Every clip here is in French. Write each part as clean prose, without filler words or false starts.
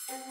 Allô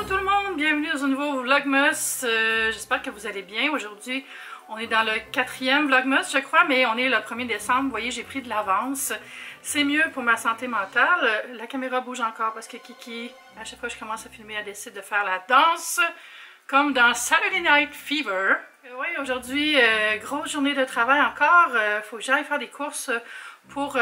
tout le monde, bienvenue dans un nouveau Vlogmas. J'espère que vous allez bien. Aujourd'hui, on est dans le 4e Vlogmas, je crois, mais on est le 1er décembre. Vous voyez, j'ai pris de l'avance. C'est mieux pour ma santé mentale. La caméra bouge encore parce que Kiki, à chaque fois que je commence à filmer, elle décide de faire la danse, comme dans Saturday Night Fever. Oui, aujourd'hui, grosse journée de travail encore. Faut que j'aille faire des courses pour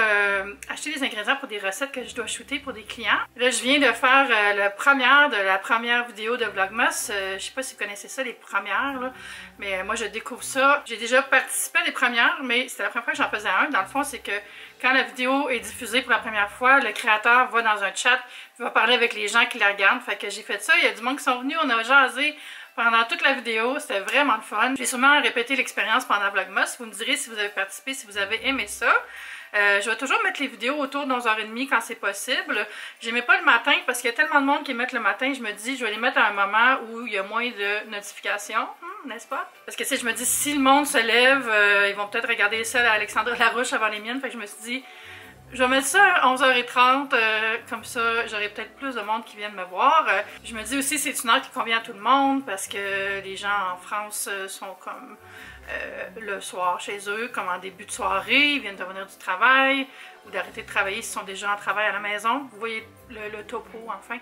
acheter des ingrédients pour des recettes que je dois shooter pour des clients. Là, je viens de faire la première vidéo de Vlogmas. Je sais pas si vous connaissez ça, les premières, là, mais moi, je découvre ça. J'ai déjà participé à des premières, mais c'était la première fois que j'en faisais un. Dans le fond, c'est que quand la vidéo est diffusée pour la première fois, le créateur va dans un chat, il va parler avec les gens qui la regardent. Fait que j'ai fait ça. Il y a du monde qui sont venus, on a jasé pendant toute la vidéo, c'était vraiment le fun. J'ai sûrement répété l'expérience pendant Vlogmas. Vous me direz si vous avez participé, si vous avez aimé ça. Je vais toujours mettre les vidéos autour de 11h30 quand c'est possible. J'aimais pas le matin parce qu'il y a tellement de monde qui met le matin, je me dis je vais les mettre à un moment où il y a moins de notifications, n'est-ce pas? Parce que si je me dis si le monde se lève, ils vont peut-être regarder ça à Alexandra Larouche avant les miennes, fait que je me suis dit je vais mettre ça à 11h30, comme ça j'aurai peut-être plus de monde qui viennent me voir. Je me dis aussi c'est une heure qui convient à tout le monde parce que les gens en France sont comme le soir chez eux, comme en début de soirée, ils viennent de revenir du travail ou d'arrêter de travailler s'ils sont déjà en travail à la maison. Vous voyez le topo enfin.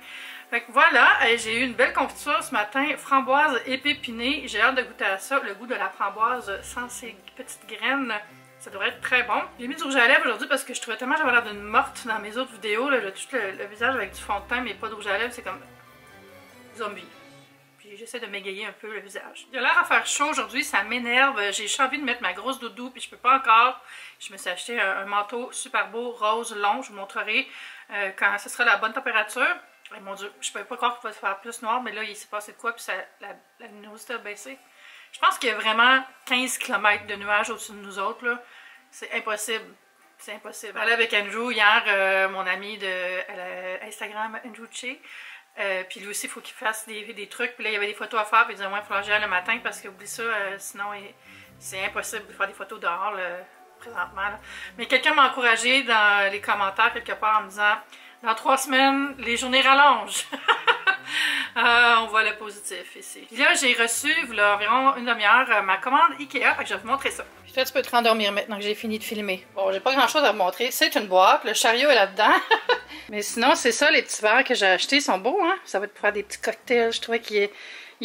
Fait que voilà, j'ai eu une belle confiture ce matin, framboise épépinée. J'ai hâte de goûter à ça, le goût de la framboise sans ces petites graines. Ça devrait être très bon. J'ai mis du rouge à lèvres aujourd'hui parce que je trouvais tellement que j'avais l'air d'une morte dans mes autres vidéos. Là, tout le visage avec du fond de teint mais pas de rouge à lèvres, c'est comme zombie. Puis j'essaie de m'égayer un peu le visage. Il a l'air à faire chaud aujourd'hui, ça m'énerve. J'ai envie de mettre ma grosse doudou puis je peux pas encore. Je me suis acheté un manteau super beau, rose, long. Je vous montrerai quand ce sera la bonne température. Et mon Dieu, je peux pas croire qu'il va se faire plus noir, mais là il s'est passé de quoi puis ça, la luminosité a baissé. Je pense qu'il y a vraiment 15 km de nuages au-dessus de nous autres, là. C'est impossible. C'est impossible. Je parlais avec Andrew hier, mon ami de Instagram, Andrew Che. Puis lui aussi, il faut qu'il fasse des trucs. Puis là, il y avait des photos à faire. Puis il disait, ouais, il faut que j'y aille le matin parce que oublie ça, sinon c'est impossible de faire des photos dehors là, présentement. Là. Mais quelqu'un m'a encouragé dans les commentaires quelque part en me disant, dans 3 semaines, les journées rallongent. On voit le positif ici. Puis là, j'ai reçu, là, environ une demi-heure, ma commande Ikea. Fait que je vais vous montrer ça. Puis toi, tu peux te rendormir maintenant que j'ai fini de filmer. Bon, j'ai pas grand-chose à vous montrer. C'est une boîte. Le chariot est là-dedans. Mais sinon, c'est ça, les petits verres que j'ai achetés. Ils sont beaux, hein? Ça va être pour faire des petits cocktails. Je trouvais qu'ils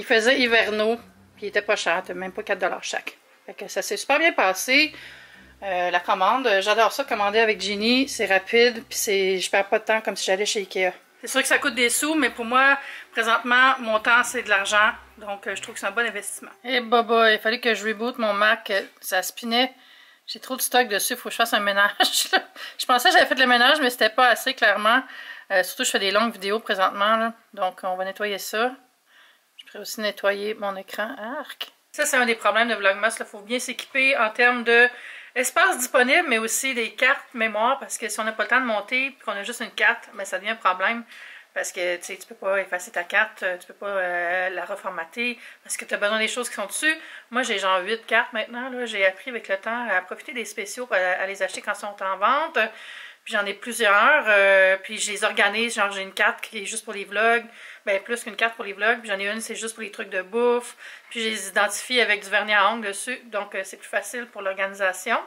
faisaient hivernaux. Puis ils étaient pas chers. Même pas 4$ chaque. Fait que ça s'est super bien passé. La commande, j'adore ça, commander avec Ginny. C'est rapide. Puis je perds pas de temps comme si j'allais chez Ikea. C'est sûr que ça coûte des sous, mais pour moi, présentement, mon temps, c'est de l'argent. Donc, je trouve que c'est un bon investissement. Et baba, il fallait que je reboot mon Mac. Ça spinait. J'ai trop de stock dessus, il faut que je fasse un ménage. Je pensais que j'avais fait le ménage, mais c'était pas assez, clairement. Surtout, je fais des longues vidéos présentement. Là. Donc, on va nettoyer ça. Je pourrais aussi nettoyer mon écran. Arc! Ça, c'est un des problèmes de Vlogmas. Il faut bien s'équiper en termes de espace disponible, mais aussi des cartes mémoire, parce que si on n'a pas le temps de monter et qu'on a juste une carte, ben, ça devient un problème. Parce que tu peux pas effacer ta carte, tu peux pas la reformater, parce que tu as besoin des choses qui sont dessus. Moi, j'ai genre 8 cartes maintenant. J'ai appris avec le temps à profiter des spéciaux, à les acheter quand ils sont en vente. Puis j'en ai plusieurs, puis je les organise. Genre, j'ai une carte qui est juste pour les vlogs, ben plus qu'une carte pour les vlogs. Puis j'en ai une, c'est juste pour les trucs de bouffe. Puis je les identifie avec du vernis à ongles dessus, donc c'est plus facile pour l'organisation.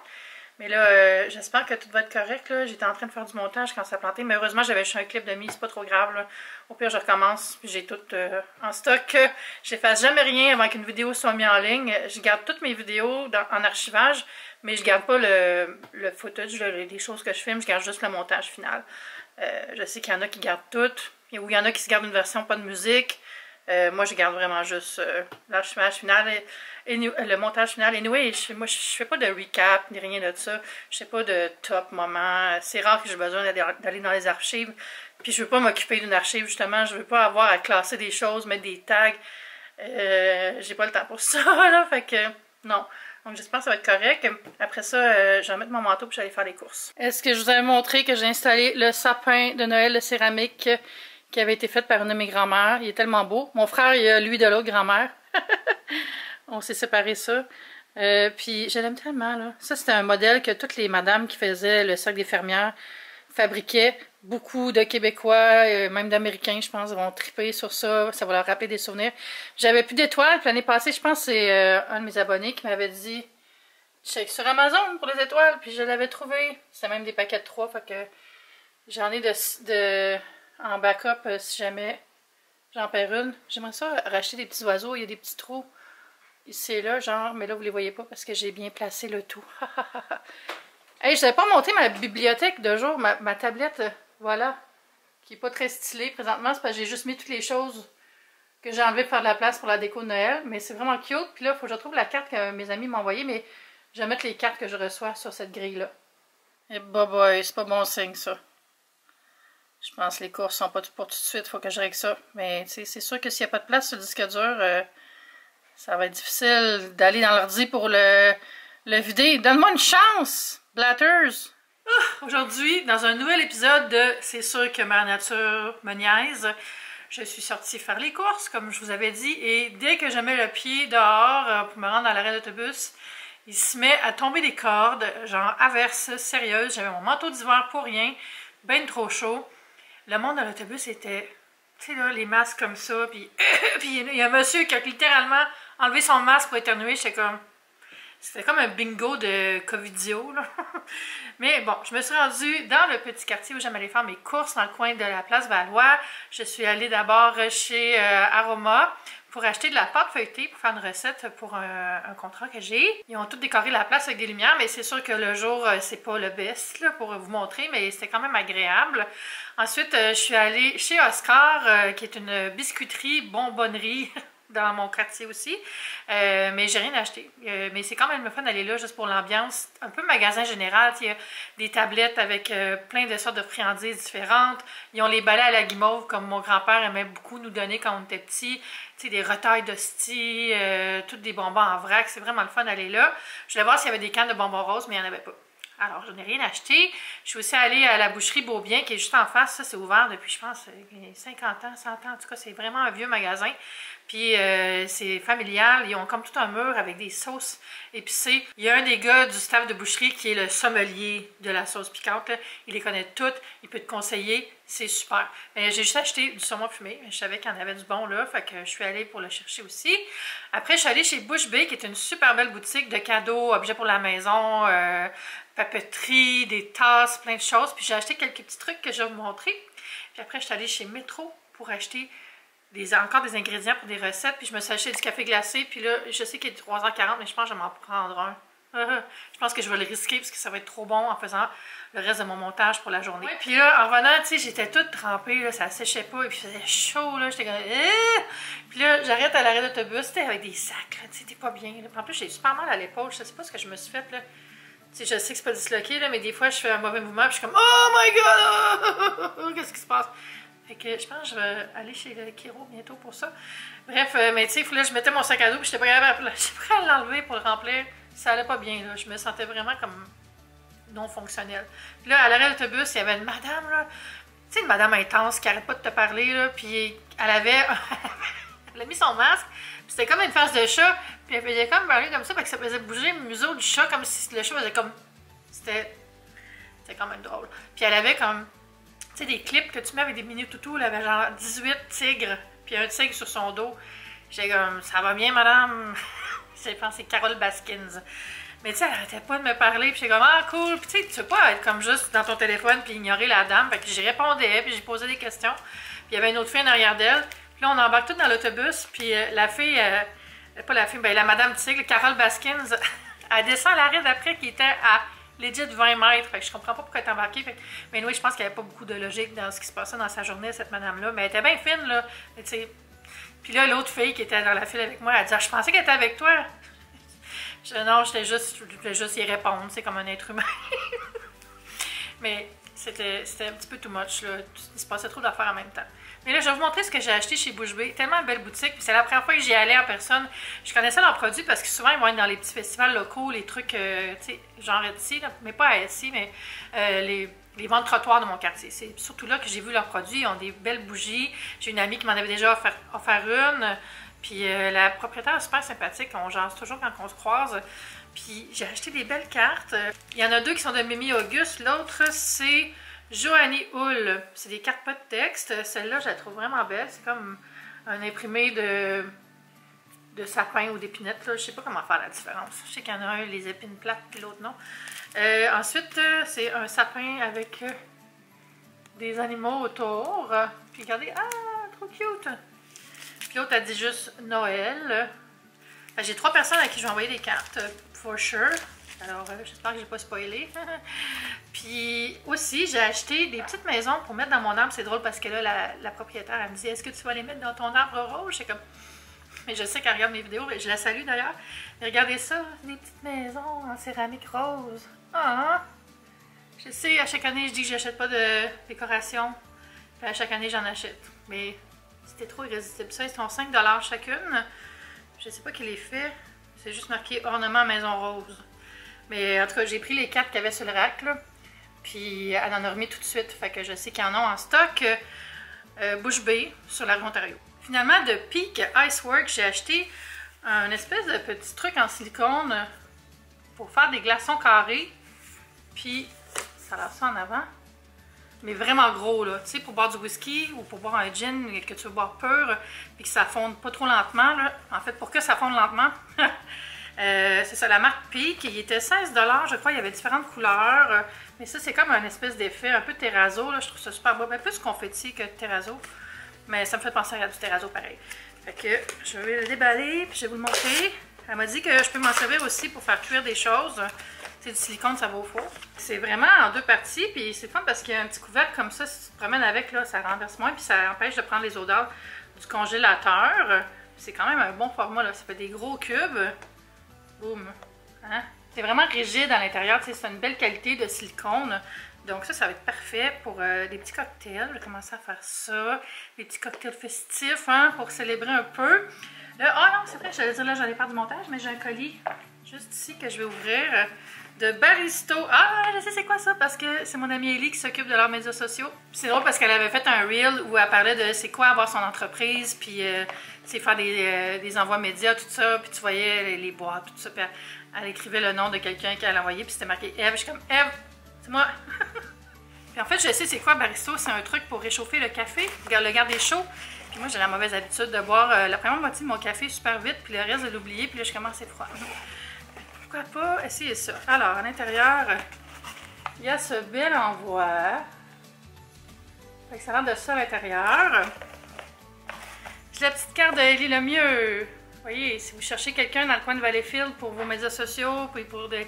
Mais là, j'espère que tout va être correct. J'étais en train de faire du montage quand ça a planté. Mais heureusement, j'avais juste un clip de mise, c'est pas trop grave. Là. Au pire, je recommence. Puis j'ai tout en stock. J'efface jamais rien avant qu'une vidéo soit mise en ligne. Je garde toutes mes vidéos en archivage, mais je garde pas le footage, les choses que je filme. Je garde juste le montage final. Je sais qu'il y en a qui gardent tout. Ou il y en a qui se gardent une version pas de musique. Moi, je garde vraiment juste l'archivage final et le montage final. Anyway, moi, je fais pas de recap ni rien de ça. Je fais pas de top moment. C'est rare que j'ai besoin d'aller dans les archives Puis je veux pas m'occuper d'une archive, justement. Je veux pas avoir à classer des choses, mettre des tags. J'ai pas le temps pour ça, là. Fait que, non. Donc j'espère que ça va être correct. Après ça, je vais mettre mon manteau puis je vais aller faire les courses. Est-ce que je vous avais montré que j'ai installé le sapin de Noël de céramique qui avait été fait par une de mes grand-mères? Il est tellement beau. Mon frère, il a lui de l'autre grand-mère. On s'est séparé ça. Puis je l'aime tellement, là. Ça, c'était un modèle que toutes les madames qui faisaient le cercle des fermières fabriquaient. Beaucoup de Québécois, même d'Américains, je pense, vont triper sur ça. Ça va leur rappeler des souvenirs. J'avais plus d'étoiles. L'année passée, je pense que c'est un de mes abonnés qui m'avait dit « Check sur Amazon pour les étoiles. » Puis je l'avais trouvé. C'était même des paquets de 3. Fait que j'en ai en backup si jamais j'en perds une. J'aimerais ça racheter des petits oiseaux. Il y a des petits trous ici et là, genre, mais là, vous les voyez pas parce que j'ai bien placé le tout. Hey, je n'avais pas monté ma bibliothèque de jour, ma tablette, voilà, qui est pas très stylée présentement, c'est parce que j'ai juste mis toutes les choses que j'ai enlevées pour faire de la place pour la déco de Noël, mais c'est vraiment cute. Puis là, il faut que je retrouve la carte que mes amis m'ont envoyée, mais je vais mettre les cartes que je reçois sur cette grille-là. Et bah boy, c'est pas bon signe, ça. Je pense que les courses sont pas pour tout de suite, il faut que je règle ça. Mais c'est sûr que s'il n'y a pas de place sur le disque dur, ça va être difficile d'aller dans l'ordi pour le vider. Donne-moi une chance! Blatters! Aujourd'hui, dans un nouvel épisode de C'est sûr que Mère Nature me niaise, je suis sortie faire les courses, comme je vous avais dit, et dès que je mets le pied dehors pour me rendre à l'arrêt d'autobus, il se met à tomber des cordes, genre averse sérieuse. J'avais mon manteau d'hiver pour rien, ben trop chaud. Le monde de l'autobus était, tu sais là, les masques comme ça, puis il y a un monsieur qui a littéralement enlevé son masque pour éternuer, j'étais comme... C'était comme un bingo de Covidio, là. Mais bon, je me suis rendue dans le petit quartier où j'aime aller faire mes courses dans le coin de la place Valois. Je suis allée d'abord chez Aroma pour acheter de la pâte feuilletée pour faire une recette pour un contrat que j'ai. Ils ont tout décoré la place avec des lumières, mais c'est sûr que le jour, c'est pas le best là, pour vous montrer, mais c'était quand même agréable. Ensuite, je suis allée chez Oscar, qui est une biscuiterie, bonbonnerie, dans mon quartier aussi, mais j'ai rien acheté. Mais c'est quand même le fun d'aller là juste pour l'ambiance. Un peu magasin général, il y a des tablettes avec plein de sortes de friandises différentes. Ils ont les balais à la guimauve comme mon grand-père aimait beaucoup nous donner quand on était petits. Tu sais, des retailles d'hosties, toutes des bonbons en vrac. C'est vraiment le fun d'aller là. Je voulais voir s'il y avait des cannes de bonbons roses, mais il n'y en avait pas. Alors, je n'ai rien acheté. Je suis aussi allée à la boucherie Beaubien, qui est juste en face. Ça, c'est ouvert depuis, je pense, 50 ans, 100 ans. En tout cas, c'est vraiment un vieux magasin. Puis, c'est familial. Ils ont comme tout un mur avec des sauces épicées. Il y a un des gars du staff de boucherie qui est le sommelier de la sauce piquante, là. Il les connaît toutes. Il peut te conseiller. C'est super. J'ai juste acheté du saumon fumé. Je savais qu'il y en avait du bon là. Fait que je suis allée pour le chercher aussi. Après, je suis allée chez Bouche Bée, qui est une super belle boutique de cadeaux, objets pour la maison, papeterie, des tasses, plein de choses. Puis j'ai acheté quelques petits trucs que je vais vous montrer. Puis après, je suis allée chez Métro pour acheter encore des ingrédients pour des recettes. Puis je me suis acheté du café glacé. Puis là, je sais qu'il est 3h40, mais je pense que je vais m'en prendre un. Je pense que je vais le risquer parce que ça va être trop bon en faisant le reste de mon montage pour la journée. Ouais, puis là, en revenant, tu sais, j'étais toute trempée, là, ça séchait pas, et puis il faisait chaud, là, j'étais comme... Puis là, j'arrête à l'arrêt d'autobus, c'était avec des sacs, là, tu sais, t'es pas bien. Là. En plus, j'ai super mal à l'épaule, je sais pas ce que je me suis fait, là. Tu sais, je sais que c'est pas disloqué, là, mais des fois, je fais un mauvais mouvement, puis je suis comme « Oh my God! Qu'est-ce qui se passe? » Fait que je pense que je vais aller chez le Kiro bientôt pour ça. Bref, mais tu sais, là, je mettais mon sac à dos, puis j'étais pas capable à l'enlever pour le remplir. Ça allait pas bien, là. Je me sentais vraiment comme non fonctionnelle. Puis là, à l'arrêt d'autobus, il y avait une madame, là. Tu sais, une madame intense qui arrête pas de te parler, là. Puis elle avait... elle a mis son masque. Puis c'était comme une face de chat. Puis elle faisait comme parler comme ça, parce que ça faisait bouger le museau du chat, comme si le chat faisait comme... C'était quand même drôle. Puis elle avait comme... Tu sais, des clips que tu mets avec des mini toutous. Elle avait genre 18 tigres. Puis un tigre sur son dos. J'étais comme, ça va bien, madame? Je pense que c'est Carole Baskins. Mais tu sais, elle arrêtait pas de me parler, puis j'étais comme, ah cool, puis tu sais, tu peux pas être comme juste dans ton téléphone puis ignorer la dame. Fait que j'y répondais, puis j'ai posé des questions. Puis il y avait une autre fille en arrière d'elle. Puis là, on embarque toutes dans l'autobus, puis la fille, pas la fille, ben la madame Tigre, Carole Baskins, elle descend à l'arrêt d'après qui était à legit 20 mètres. Fait que je comprends pas pourquoi elle est embarquée. Fait que, mais oui, je pense qu'il n'y avait pas beaucoup de logique dans ce qui se passait dans sa journée, cette madame-là. Mais elle était bien fine, là. Tu sais. Puis là, l'autre fille qui était dans la file avec moi, elle dit, ah, je pensais qu'elle était avec toi. Je dis, non, je voulais juste y répondre, c'est comme un être humain. Mais c'était un petit peu too much, là. Il se passait trop d'affaires en même temps. Mais là, je vais vous montrer ce que j'ai acheté chez Bouche Bée. Tellement belle boutique. C'est la première fois que j'y allais en personne. Je connaissais leurs produits parce que souvent, ils vont être dans les petits festivals locaux, les trucs, tu sais, genre Etsy, là, mais pas à Etsy, mais les ventes trottoirs de mon quartier. C'est surtout là que j'ai vu leurs produits. Ils ont des belles bougies. J'ai une amie qui m'en avait déjà offert une. Puis la propriétaire est super sympathique. On jase toujours quand on se croise. Puis j'ai acheté des belles cartes. Il y en a deux qui sont de Mimi Auguste. L'autre, c'est Joanie Hull. C'est des cartes pas de texte. Celle-là, je la trouve vraiment belle. C'est comme un imprimé de sapin ou d'épinette. Je sais pas comment faire la différence. Je sais qu'il y en a un, les épines plates, puis l'autre non. Ensuite, c'est un sapin avec des animaux autour. Puis regardez, ah, trop cute! Puis l'autre, elle dit juste Noël. J'ai 3 personnes à qui je vais envoyer des cartes, for sure. Alors, j'espère que je n'ai pas spoilé. Puis aussi, j'ai acheté des petites maisons pour mettre dans mon arbre. C'est drôle parce que là, la propriétaire, elle me dit, est-ce que tu vas les mettre dans ton arbre rose? C'est comme, mais je sais qu'elle regarde mes vidéos, je la salue d'ailleurs. Mais regardez ça, des petites maisons en céramique rose. Ah! Je sais, à chaque année, je dis que j'achète pas de décoration. Puis à chaque année, j'en achète. Mais c'était trop irrésistible. Ça, ils sont 5 $ chacune. Je sais pas qui les fait. C'est juste marqué ornement maison rose. Mais en tout cas, j'ai pris les 4 qu'il y avait sur le rack, là. Puis elle en a remis tout de suite. Fait que je sais qu'ils en ont en stock. Bouche Bée, sur la rue Ontario. Finalement, de Peak Iceworks, j'ai acheté un espèce de petit truc en silicone pour faire des glaçons carrés. Puis, ça a l'air ça en avant. Mais vraiment gros, là. Tu sais, pour boire du whisky ou pour boire un gin que tu veux boire pur, puis que ça fonde pas trop lentement, là. En fait, pour que ça fonde lentement, c'est ça, la marque Peak. Il était 16 $, je crois. Il y avait différentes couleurs. Mais ça, c'est comme un espèce d'effet un peu terrazzo, là. Je trouve ça super beau. Ben, plus confetti que terrazzo. Mais ça me fait penser à du terrazzo pareil. Fait que je vais le déballer, puis je vais vous le montrer. Elle m'a dit que je peux m'en servir aussi pour faire cuire des choses. C'est du silicone, ça va au four. C'est vraiment en 2 parties, puis c'est fun parce qu'il y a un petit couvercle comme ça. Si tu te promènes avec, là, ça renverse moins, puis ça empêche de prendre les odeurs du congélateur. C'est quand même un bon format, là. Ça fait des gros cubes. Boum! Hein? C'est vraiment rigide à l'intérieur, c'est une belle qualité de silicone. Donc ça va être parfait pour des petits cocktails. Je vais commencer à faire ça. Des petits cocktails festifs, hein, pour célébrer un peu. Là, oh non, c'est vrai, j'allais dire là, j'allais faire du montage, mais j'ai un colis juste ici que je vais ouvrir de Baristo. Ah, je sais c'est quoi ça, parce que c'est mon amie Ellie qui s'occupe de leurs médias sociaux. C'est drôle parce qu'elle avait fait un reel où elle parlait de c'est quoi avoir son entreprise, puis c'est faire des envois médias, tout ça, puis tu voyais les boîtes, tout ça, puis elle écrivait le nom de quelqu'un qu'elle envoyé, puis c'était marqué Eve. Je suis comme Eve, c'est moi. Puis en fait, je sais c'est quoi Baristo, c'est un truc pour réchauffer le café, le garder chaud. Puis moi, j'ai la mauvaise habitude de boire la première moitié de mon café super vite, puis le reste de l'oublier, puis là, je commence à froid. Pourquoi pas essayer ça? Alors, à l'intérieur, il y a ce bel envoi. Fait que ça rentre de ça à l'intérieur. J'ai la petite carte de Ellie Lemieux. Vous voyez, si vous cherchez quelqu'un dans le coin de Valleyfield pour vos médias sociaux, puis pour du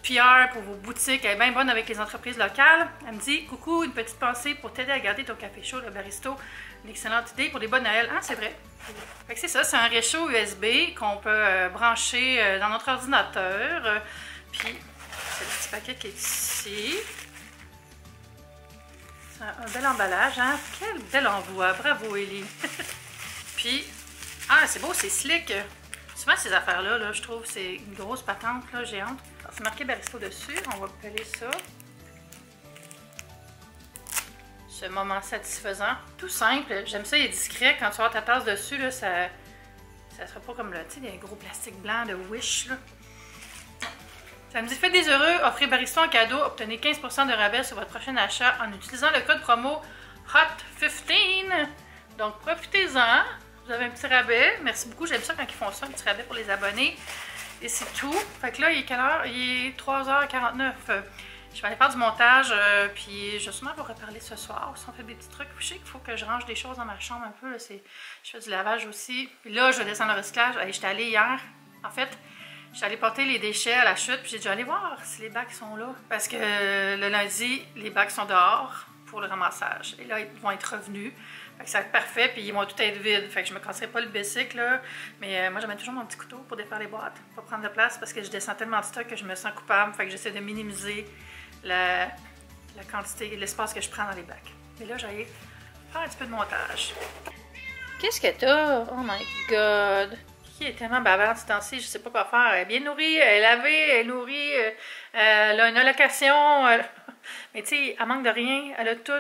PR, pour vos boutiques, elle est bien bonne avec les entreprises locales. Elle me dit, coucou, une petite pensée pour t'aider à garder ton café chaud, le Baristo. Une excellente idée pour les bonnes Noël. Ah, c'est vrai. Fait que c'est ça, c'est un réchaud USB qu'on peut brancher dans notre ordinateur. Puis, c'est le petit paquet qui est ici. C'est un bel emballage, hein? Quel bel envoi! Bravo, Ellie! Puis, ah, c'est beau, c'est slick! Souvent, ces affaires-là, là, je trouve, c'est une grosse patente, là, géante. C'est marqué Baristo dessus, on va peler ça. Ce moment satisfaisant. Tout simple, j'aime ça, il est discret. Quand tu as ta tasse dessus, là, ça sera pas comme le, tu sais, des gros plastiques blancs de Wish, là. Ça me dit, faites des heureux, offrez Baristo en cadeau, obtenez 15 % de rabais sur votre prochain achat en utilisant le code promo HOT15. Donc, profitez-en. Vous avez un petit rabais. Merci beaucoup, j'aime ça quand ils font ça, un petit rabais pour les abonnés. Et c'est tout. Fait que là, il est quelle heure? Il est 3h49. Je vais aller faire du montage, puis je vais sûrement vous reparler ce soir. Si on fait des petits trucs, je sais qu'il faut que je range des choses dans ma chambre un peu. Là, je fais du lavage aussi. Puis là, je vais descendre le recyclage. J'étais allée hier, en fait. J'étais allée porter les déchets à la chute, puis j'ai dû aller voir si les bacs sont là. Parce que le lundi, les bacs sont dehors pour le ramassage. Et là, ils vont être revenus. Fait que ça va être parfait, puis ils vont tout être vides. Fait que je me casserai pas le bicycle, là. Mais moi, j'amène toujours mon petit couteau pour défaire les boîtes. Pas prendre de place parce que je descends tellement de stock que je me sens coupable. Fait que j'essaie de minimiser la quantité et l'espace que je prends dans les bacs. Et là, j'allais faire un petit peu de montage. Qu'est-ce que t'as? Oh my god! Qui est tellement bavarde ce temps-ci, je sais pas quoi faire. Elle est bien nourrie, elle est lavée, elle est nourrie, elle a une allocation. Mais tu sais, elle manque de rien. Elle a tout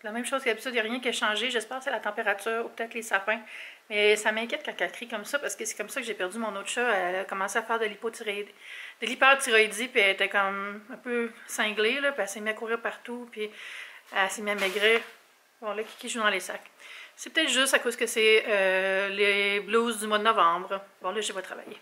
la même chose qu'habitude, il n'y a rien qui a changé. J'espère que c'est la température ou peut-être les sapins. Mais ça m'inquiète quand elle crie comme ça parce que c'est comme ça que j'ai perdu mon autre chat. Elle a commencé à faire de l'hyperthyroïdie, puis elle était comme un peu cinglée, là, puis elle s'est mise à courir partout, puis elle s'est mise à maigrir. Bon, là, Kiki joue dans les sacs. C'est peut-être juste à cause que c'est les blues du mois de novembre. Bon, là, je vais travailler.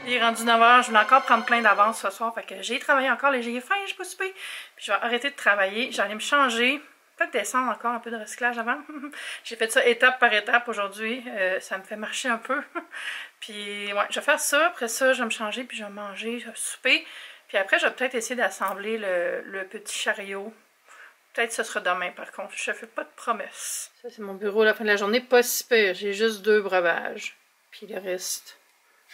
Il est rendu 9h, je voulais encore prendre plein d'avance ce soir, fait que j'ai travaillé encore, j'ai faim, j'ai pas soupé. Puis je vais arrêter de travailler, j'allais me changer, peut-être descendre encore un peu de recyclage avant. J'ai fait ça étape par étape aujourd'hui, ça me fait marcher un peu. Puis ouais, je vais faire ça, après ça je vais me changer, puis je vais manger, je vais souper. Puis après je vais peut-être essayer d'assembler le petit chariot. Peut-être que ce sera demain par contre, je fais pas de promesses. Ça c'est mon bureau à la fin de la journée, pas si pire, j'ai juste 2 breuvages. Puis le reste...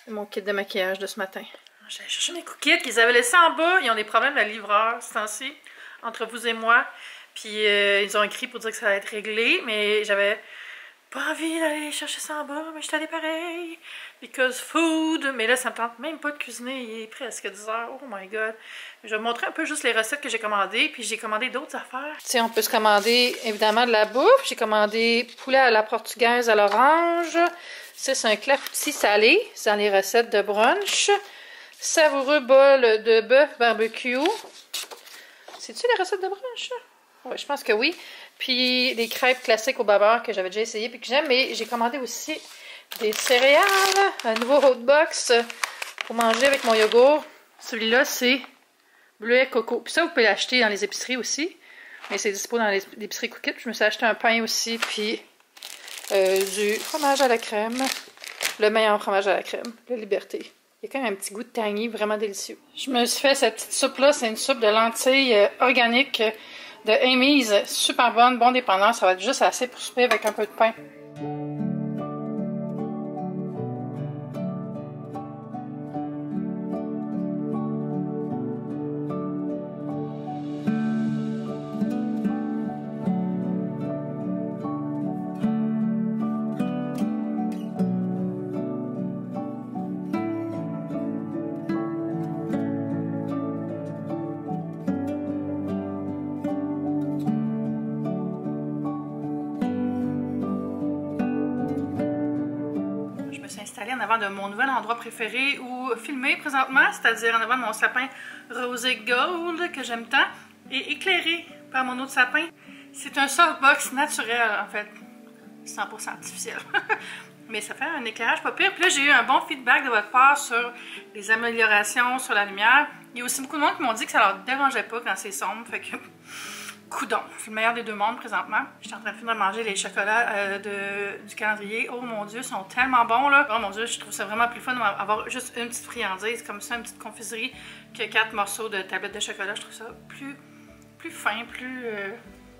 c'est mon kit de maquillage de ce matin. J'ai cherché mes cookies qu'ils avaient laissés en bas. Ils ont des problèmes de livreur ce temps-ci, entre vous et moi. Puis ils ont écrit pour dire que ça allait être réglé, mais j'avais pas envie d'aller chercher ça en bas, mais j'étais allée pareil. Because food. Mais là, ça me tente même pas de cuisiner. Il est presque 10 h. Oh my god. Je vais vous montrer un peu juste les recettes que j'ai commandées. Puis j'ai commandé d'autres affaires. Tu sais, on peut se commander évidemment de la bouffe. J'ai commandé poulet à la portugaise à l'orange. Ça, c'est un clafoutis salé. C'est dans les recettes de brunch. Savoureux bol de bœuf barbecue. C'est-tu les recettes de brunch? Oui, je pense que oui. Puis des crêpes classiques au beurre que j'avais déjà essayé et que j'aime. Mais j'ai commandé aussi des céréales. Un nouveau hot box pour manger avec mon yogourt. Celui-là, c'est bleuet coco. Puis ça, vous pouvez l'acheter dans les épiceries aussi. Mais c'est dispo dans les épiceries Cookit. Je me suis acheté un pain aussi. Puis du fromage à la crème. Le meilleur fromage à la crème. La Liberté. Il y a quand même un petit goût de tangy vraiment délicieux. Je me suis fait cette petite soupe-là. C'est une soupe de lentilles organique de Amy's. Super bonne, bon dépanneur. Ça va être juste assez pour souper avec un peu de pain. En avant de mon nouvel endroit préféré où filmer présentement, c'est-à-dire en avant de mon sapin rosé gold que j'aime tant et éclairé par mon autre sapin. C'est un softbox naturel en fait, 100% artificiel. Mais ça fait un éclairage pas pire. Puis là, j'ai eu un bon feedback de votre part sur les améliorations sur la lumière. Il y a aussi beaucoup de monde qui m'ont dit que ça leur dérangeait pas quand c'est sombre, fait que... coudon, c'est le meilleur des deux mondes présentement. Je suis en train de finir de manger les chocolats du calendrier. Oh mon dieu, ils sont tellement bons là. Oh mon dieu, je trouve ça vraiment plus fun d'avoir juste une petite friandise comme ça, une petite confiserie, que 4 morceaux de tablette de chocolat. Je trouve ça plus fin, plus,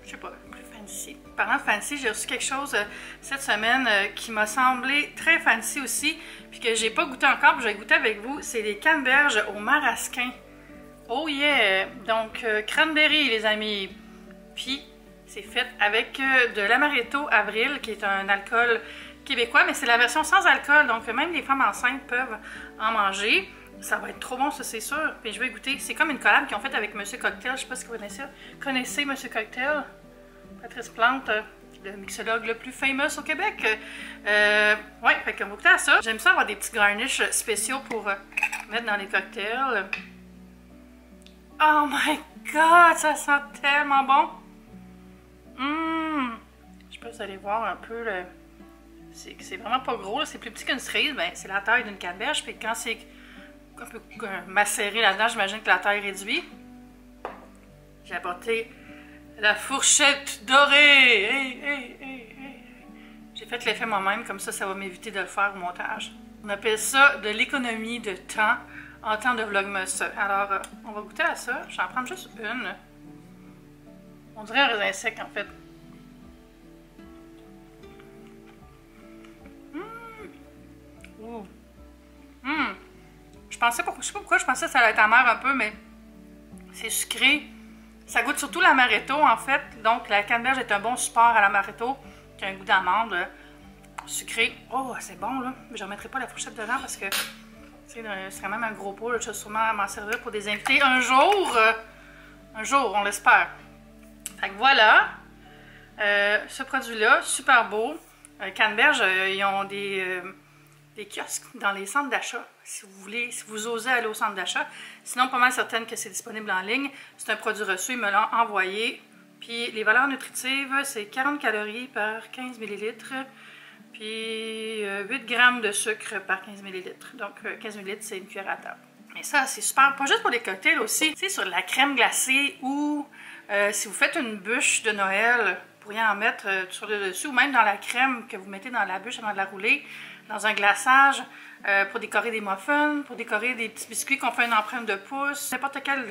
je sais pas, plus fancy. Parlant de fancy, j'ai reçu quelque chose cette semaine qui m'a semblé très fancy aussi, puis que j'ai pas goûté encore, puis je vais goûter avec vous. C'est les canneberges au marasquin. Oh yeah! Donc, cranberry les amis. Puis, c'est fait avec de l'amaretto avril, qui est un alcool québécois, mais c'est la version sans alcool, donc même les femmes enceintes peuvent en manger. Ça va être trop bon, ça c'est sûr. Puis je vais goûter. C'est comme une collab qu'ils ont faite avec Monsieur Cocktail. Je sais pas si vous connaissez Monsieur Cocktail. Patrice Plante, le mixologue le plus fameux au Québec. Ouais, fait qu'on va goûter à ça. J'aime ça avoir des petits garnishes spéciaux pour mettre dans les cocktails. Oh my god, ça sent tellement bon! Je sais pas si vous allez voir un peu le... C'est vraiment pas gros, c'est plus petit qu'une cerise, ben, c'est la taille d'une canneberge, puis quand c'est un peu macéré là-dedans, j'imagine que la taille réduit. J'ai apporté la fourchette dorée! J'ai fait l'effet moi-même, comme ça va m'éviter de le faire au montage. On appelle ça de l'économie de temps en temps de vlogmas. Alors, on va goûter à ça. Je vais en prendre juste une. On dirait un raisin sec, en fait. Je sais pas pourquoi je pensais que ça allait être amer un peu, mais c'est sucré. Ça goûte surtout l'amaretto, en fait. Donc, la canneberge est un bon support à l'amaretto, qui a un goût d'amande sucré. Oh, c'est bon, là. Mais je ne remettrai pas la fourchette dedans parce que c'est quand même un gros pot. Là. Je vais sûrement m'en servir pour des invités un jour. Un jour, on l'espère. Fait que voilà. Ce produit-là, super beau. Canneberge, ils ont des kiosques dans les centres d'achat, si vous voulez, si vous osez aller au centre d'achat. Sinon, pas mal certaine que c'est disponible en ligne. C'est un produit reçu, ils me l'ont envoyé. Puis les valeurs nutritives, c'est 40 calories par 15 ml. Puis 8 grammes de sucre par 15 ml. Donc 15 ml, c'est une cuillère à table. Mais ça, c'est super. Pas juste pour les cocktails aussi. Tu sais, sur la crème glacée ou si vous faites une bûche de Noël, vous pourriez en mettre sur le dessus ou même dans la crème que vous mettez dans la bûche avant de la rouler. Dans un glaçage, pour décorer des muffins, pour décorer des petits biscuits qu'on fait une empreinte de pouce. N'importe quelle,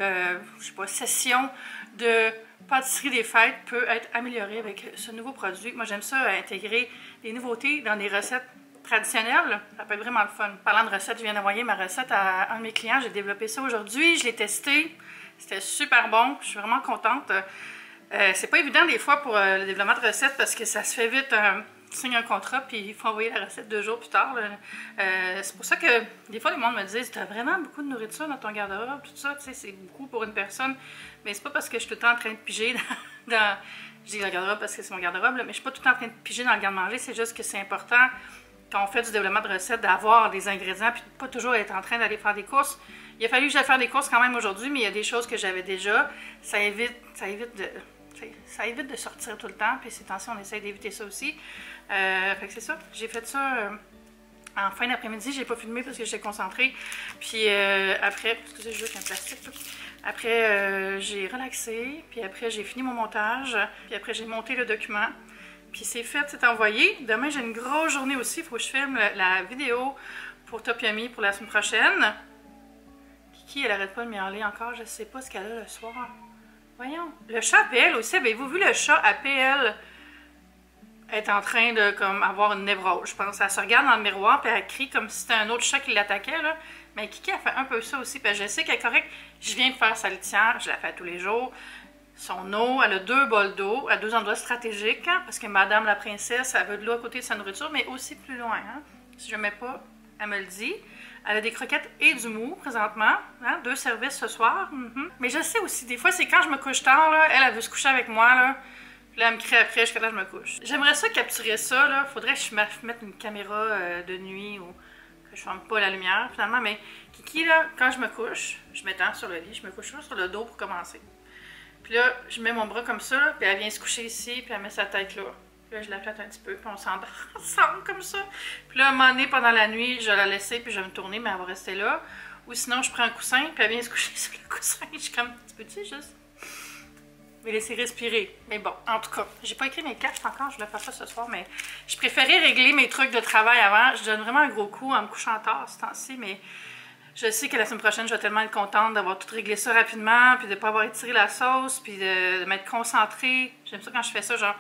je sais pas, session de pâtisserie des fêtes peut être améliorée avec ce nouveau produit. Moi, j'aime ça, intégrer des nouveautés dans des recettes traditionnelles. Ça peut être vraiment le fun. Parlant de recettes, je viens d'envoyer ma recette à un de mes clients. J'ai développé ça aujourd'hui. Je l'ai testé. C'était super bon. Je suis vraiment contente. C'est pas évident des fois pour le développement de recettes parce que ça se fait vite. Tu signes un contrat puis il faut envoyer la recette 2 jours plus tard. C'est pour ça que des fois, les gens me disent « Tu as vraiment beaucoup de nourriture dans ton garde-robe, tout ça. » Tu sais, c'est beaucoup pour une personne. Mais c'est pas parce que je suis tout le temps en train de piger dans je dis le garde-robe parce que c'est mon garde-robe, mais je suis pas tout le temps en train de piger dans le garde-manger. C'est juste que c'est important, quand on fait du développement de recettes, d'avoir des ingrédients puis de pas toujours être en train d'aller faire des courses. Il a fallu que j'aille faire des courses quand même aujourd'hui, mais il y a des choses que j'avais déjà. Ça évite de sortir tout le temps, puis ces temps-ci, on essaie d'éviter ça aussi. Fait que c'est ça. J'ai fait ça en fin d'après-midi. J'ai pas filmé parce que j'étais concentrée. Puis après, excusez, je joue avec un plastique. Après, j'ai relaxé. Puis après, j'ai fini mon montage. Puis après, j'ai monté le document. Puis c'est fait, c'est envoyé. Demain, j'ai une grosse journée aussi. Il faut que je filme la vidéo pour Top Yummy pour la semaine prochaine. Kiki, elle arrête pas de miauler encore. Je sais pas ce qu'elle a le soir. Voyons. Le chat APL aussi, avez-vous vu le chat APL est en train de comme avoir une névrose, je pense. Elle se regarde dans le miroir puis elle crie comme si c'était un autre chat qui l'attaquait, là. Mais Kiki, elle fait un peu ça aussi. Puis je sais qu'elle est correcte. Je viens de faire sa litière, je la fais tous les jours. Son eau, elle a 2 bols d'eau à 2 endroits stratégiques, hein, parce que Madame la princesse, elle veut de l'eau à côté de sa nourriture, mais aussi plus loin. Hein. Si je ne mets pas, elle me le dit. Elle a des croquettes et du mou présentement. Hein, 2 services ce soir. Mais je sais aussi, des fois, c'est quand je me couche tard, là, elle veut se coucher avec moi. Là. Puis là, elle me crie après, jusqu'à là, je me couche. J'aimerais ça capturer ça. Là. Faudrait que je mette une caméra de nuit ou que je ferme pas la lumière, finalement. Mais Kiki, là, quand je me couche, je m'étends sur le lit, je me couche sur le dos pour commencer. Puis là, je mets mon bras comme ça, puis elle vient se coucher ici, puis elle met sa tête là. Puis là, je la flatte un petit peu, puis on s'endort ensemble comme ça. Puis là, à un moment donné, pendant la nuit, je vais la laisser, puis je vais me tourner, mais elle va rester là. Ou sinon, je prends un coussin, puis elle vient se coucher sur le coussin. Je suis comme, tu peux-tu juste me laisser respirer? Mais bon, en tout cas, j'ai pas écrit mes cartes encore, je voulais faire ça ce soir, mais je préférais régler mes trucs de travail avant. Je donne vraiment un gros coup en me couchant tard ce temps-ci, mais je sais que la semaine prochaine, je vais tellement être contente d'avoir tout réglé ça rapidement, puis de ne pas avoir étiré la sauce, puis de m'être concentrée. J'aime ça quand je fais ça, genre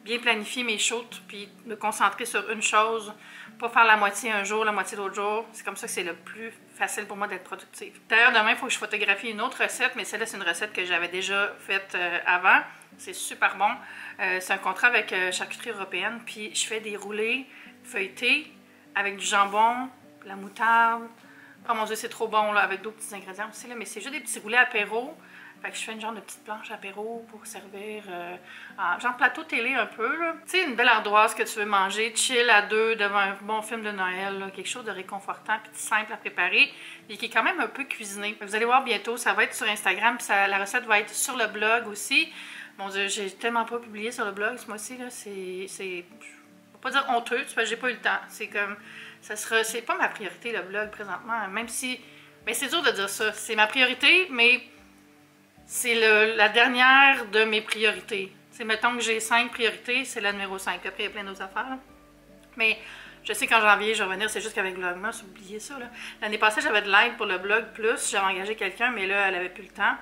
bien planifier mes shoots, puis me concentrer sur une chose, pas faire la moitié un jour, la moitié l'autre jour. C'est comme ça que c'est le plus facile pour moi d'être productive. D'ailleurs, demain, il faut que je photographie une autre recette, mais celle-là, c'est une recette que j'avais déjà faite avant. C'est super bon. C'est un contrat avec Charcuterie Européenne, puis je fais des roulés feuilletés avec du jambon, la moutarde. Oh mon Dieu, c'est trop bon, là, avec d'autres petits ingrédients aussi, là, mais c'est juste des petits roulés apéro Fait que je fais une genre de petite planche apéro pour servir genre plateau télé un peu, là. Tu sais, une belle ardoise que tu veux manger, chill à deux devant un bon film de Noël, là, quelque chose de réconfortant puis de simple à préparer et qui est quand même un peu cuisiné. Vous allez voir bientôt, ça va être sur Instagram puis la recette va être sur le blog aussi. Mon Dieu, j'ai tellement pas publié sur le blog ce mois-ci, là, c'est... je vais pas dire honteux, parce que j'ai pas eu le temps. C'est comme... c'est pas ma priorité, le blog, présentement, même si... Mais c'est dur de dire ça. C'est ma priorité, mais... c'est la dernière de mes priorités. T'sais, mettons que j'ai 5 priorités, c'est la numéro 5. Après, il y a plein d'autres affaires. Là. Mais je sais qu'en janvier, je vais revenir, c'est juste qu'avec Vlogmas, oubliez ça. L'année passée, j'avais de l'aide pour le blog plus. J'avais engagé quelqu'un, mais là, elle avait plus le temps.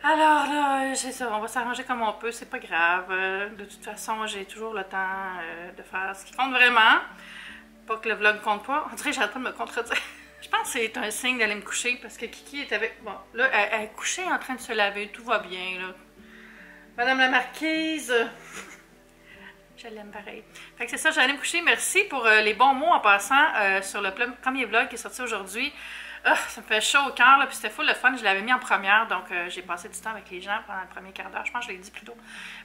Alors là, c'est ça, on va s'arranger comme on peut, c'est pas grave. De toute façon, j'ai toujours le temps de faire ce qui compte vraiment. Pas que le vlog compte pas. On dirait que j'arrête pas de me contredire. Je pense que c'est un signe d'aller me coucher parce que Kiki est avec... Bon, là, elle est couchée en train de se laver. Tout va bien, là. Madame la marquise... Je l'aime pareil. Fait que c'est ça, j'allais me coucher. Merci pour les bons mots en passant sur le premier vlog qui est sorti aujourd'hui. Ça me fait chaud au cœur, là. Puis c'était full le fun. Je l'avais mis en première, donc j'ai passé du temps avec les gens pendant le premier quart d'heure. Je pense que je l'ai dit plus tôt.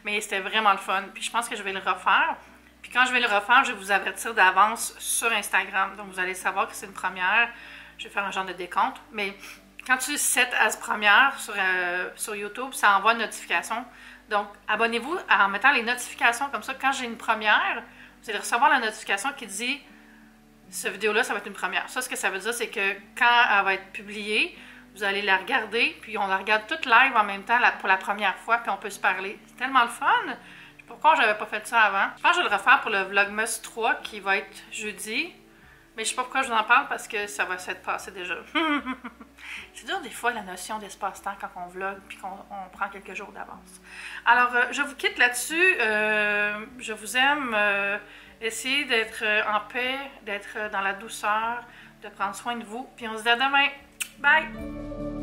Mais c'était vraiment le fun. Puis je pense que je vais le refaire. Puis quand je vais le refaire, je vais vous avertir d'avance sur Instagram. Donc vous allez savoir que c'est une première. Je vais faire un genre de décompte. Mais quand tu set as première sur YouTube, ça envoie une notification. Donc abonnez-vous en mettant les notifications comme ça. Quand j'ai une première, vous allez recevoir la notification qui dit cette vidéo-là, ça va être une première. Ça, ce que ça veut dire, c'est que quand elle va être publiée, vous allez la regarder, puis on la regarde toute live en même temps pour la première fois, puis on peut se parler. C'est tellement le fun! Pourquoi j'avais pas fait ça avant? Je pense que je vais le refaire pour le Vlogmas 3 qui va être jeudi. Mais je sais pas pourquoi je vous en parle parce que ça va s'être passé déjà. C'est dur des fois la notion d'espace-temps quand on vlog puis qu'on prend quelques jours d'avance. Alors, je vous quitte là-dessus. Je vous aime. Essayez d'être en paix, d'être dans la douceur, de prendre soin de vous. Puis on se dit à demain. Bye!